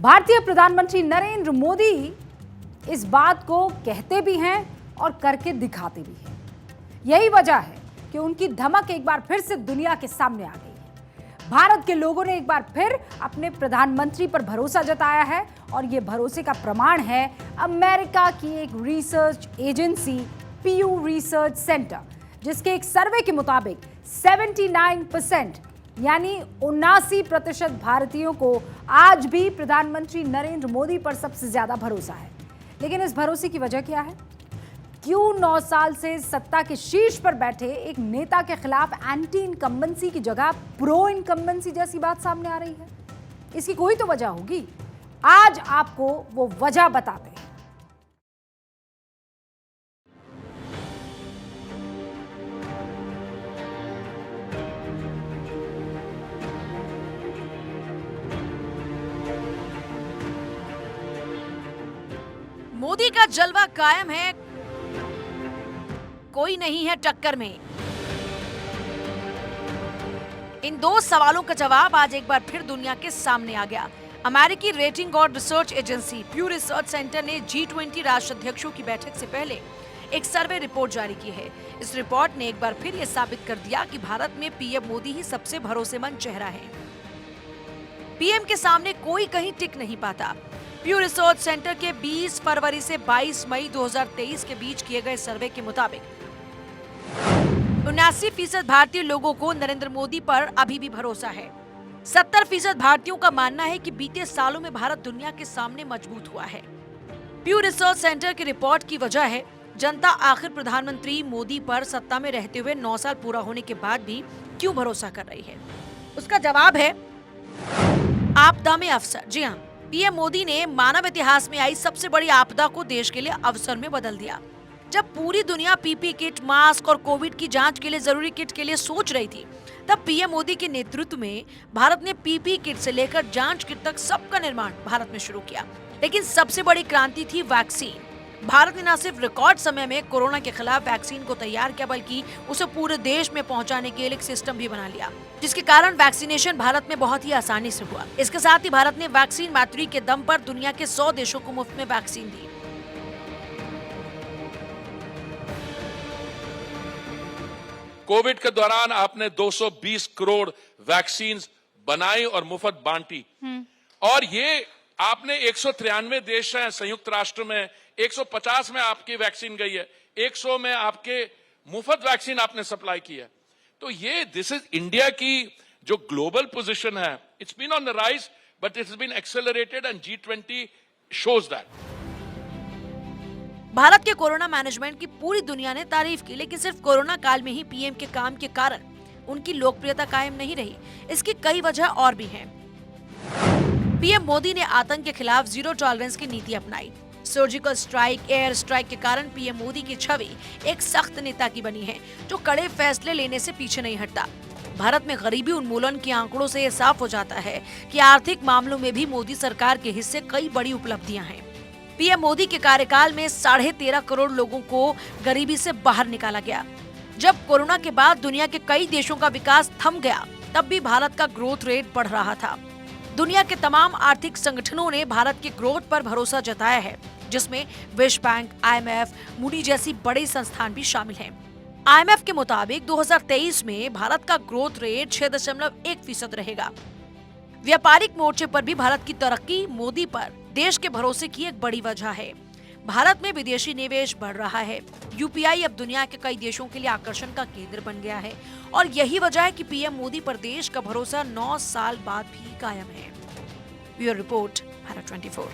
भारतीय प्रधानमंत्री नरेंद्र मोदी इस बात को कहते भी हैं और करके दिखाते भी हैं। यही वजह है कि उनकी धमक एक बार फिर से दुनिया के सामने आ गई है। भारत के लोगों ने एक बार फिर अपने प्रधानमंत्री पर भरोसा जताया है और ये भरोसे का प्रमाण है अमेरिका की एक research agency Pew research center, जिसके एक सर्वे के मुताबिक 79% यानी 79% भारतीयों को आज भी प्रधानमंत्री नरेंद्र मोदी पर सबसे ज्यादा भरोसा है। लेकिन इस भरोसे की वजह क्या है? क्यों 9 साल से सत्ता के शीर्ष पर बैठे एक नेता के खिलाफ एंटी इनकम्बेंसी की जगह प्रो इनकम्बेंसी जैसी बात सामने आ रही है? इसकी कोई तो वजह होगी। आज आपको वो वजह बताते हैं। मोदी का जलवा कायम है, कोई नहीं है टक्कर में। इन दो सवालों का जवाब आज एक बार फिर दुनिया के सामने आ गया। अमेरिकी रेटिंग और रिसर्च एजेंसी प्यू रिसर्च सेंटर ने G20 राष्ट्राध्यक्षों की बैठक से पहले एक सर्वे रिपोर्ट जारी की है। इस रिपोर्ट ने एक बार फिर यह साबित कर दिया कि भारत में पीएम मोदी ही सबसे भरोसेमंद चेहरा है। पीएम के सामने कोई कहीं टिक नहीं पाता। प्यू रिसर्च सेंटर के 20 फरवरी से 22 मई 2023 के बीच किए गए सर्वे के मुताबिक 79% भारतीय लोगों को नरेंद्र मोदी पर अभी भी भरोसा है। 70% भारतीयों का मानना है कि बीते सालों में भारत दुनिया के सामने मजबूत हुआ है। प्यू रिसर्च सेंटर की रिपोर्ट की वजह है जनता आखिर प्रधानमंत्री मोदी पर सत्ता में रहते हुए 9 साल पूरा होने के बाद भी क्यों भरोसा कर रही है। उसका जवाब है आपदा में अवसर। जी हाँ, पीएम मोदी ने मानव इतिहास में आई सबसे बड़ी आपदा को देश के लिए अवसर में बदल दिया। जब पूरी दुनिया पीपी किट, मास्क और कोविड की जांच के लिए जरूरी किट के लिए सोच रही थी, तब पीएम मोदी के नेतृत्व में भारत ने पीपी किट से लेकर जांच किट तक सबका निर्माण भारत में शुरू किया। लेकिन सबसे बड़ी क्रांति थी वैक्सीन। भारत ने न सिर्फ रिकॉर्ड समय में कोरोना के खिलाफ वैक्सीन को तैयार किया, बल्कि उसे पूरे देश में पहुंचाने के लिए एक सिस्टम भी बना लिया, जिसके कारण वैक्सीनेशन भारत में बहुत ही आसानी से हुआ। इसके साथ ही भारत ने वैक्सीन मैत्री के दम पर दुनिया के 100 देशों को मुफ्त में वैक्सीन दी। कोविड के दौरान आपने 220 करोड़ वैक्सीन बनाई और मुफ्त बांटी, और ये आपने 193 देश हैं संयुक्त राष्ट्र में, 150 में आपकी वैक्सीन गई है, 100 में आपके मुफ्त वैक्सीन आपने सप्लाई की है। तो ये दिस इज इंडिया की जो ग्लोबल पोजीशन है, it's been on the rise but it's been accelerated and G20 shows that. Bharat के कोरोना मैनेजमेंट की पूरी दुनिया ने तारीफ की, लेकिन सिर्फ कोरोना काल में ही पीएम के काम के कारण उनकी लोकप्रियता कायम नहीं रही। इसकी कई वजह और भी हैं। पीएम मोदी ने आतंक के खिलाफ जीरो टॉलरेंस की नीति अपनाई। सर्जिकल स्ट्राइक, एयर स्ट्राइक के कारण पीएम मोदी की छवि एक सख्त नेता की बनी है, जो कड़े फैसले लेने से पीछे नहीं हटता। भारत में गरीबी उन्मूलन के आंकड़ों से यह साफ हो जाता है कि आर्थिक मामलों में भी मोदी सरकार के हिस्से कई बड़ी उपलब्धियां हैं। पीएम मोदी के कार्यकाल में 13.5 करोड़ लोगों को गरीबी से बाहर निकाला गया। जब कोरोना के बाद दुनिया के कई देशों का विकास थम गया, तब भी भारत का ग्रोथ रेट बढ़ रहा था। दुनिया के तमाम आर्थिक संगठनों ने भारत के ग्रोथ पर भरोसा जताया है, जिसमें विश्व बैंक, IMF, मूडी जैसी बड़े संस्थान भी शामिल हैं। IMF के मुताबिक 2023 में भारत का ग्रोथ रेट 6.1% रहेगा। व्यापारिक मोर्चे पर भी भारत की तरक्की मोदी पर देश के भरोसे की एक बड़ी वजह है। भारत में विदेशी निवेश बढ़ रहा है। यूपीआई अब दुनिया के कई देशों के लिए आकर्षण का केंद्र बन गया है, और यही वजह है कि पीएम मोदी पर देश का भरोसा 9 साल बाद भी कायम है। Bureau report, Bharat 24।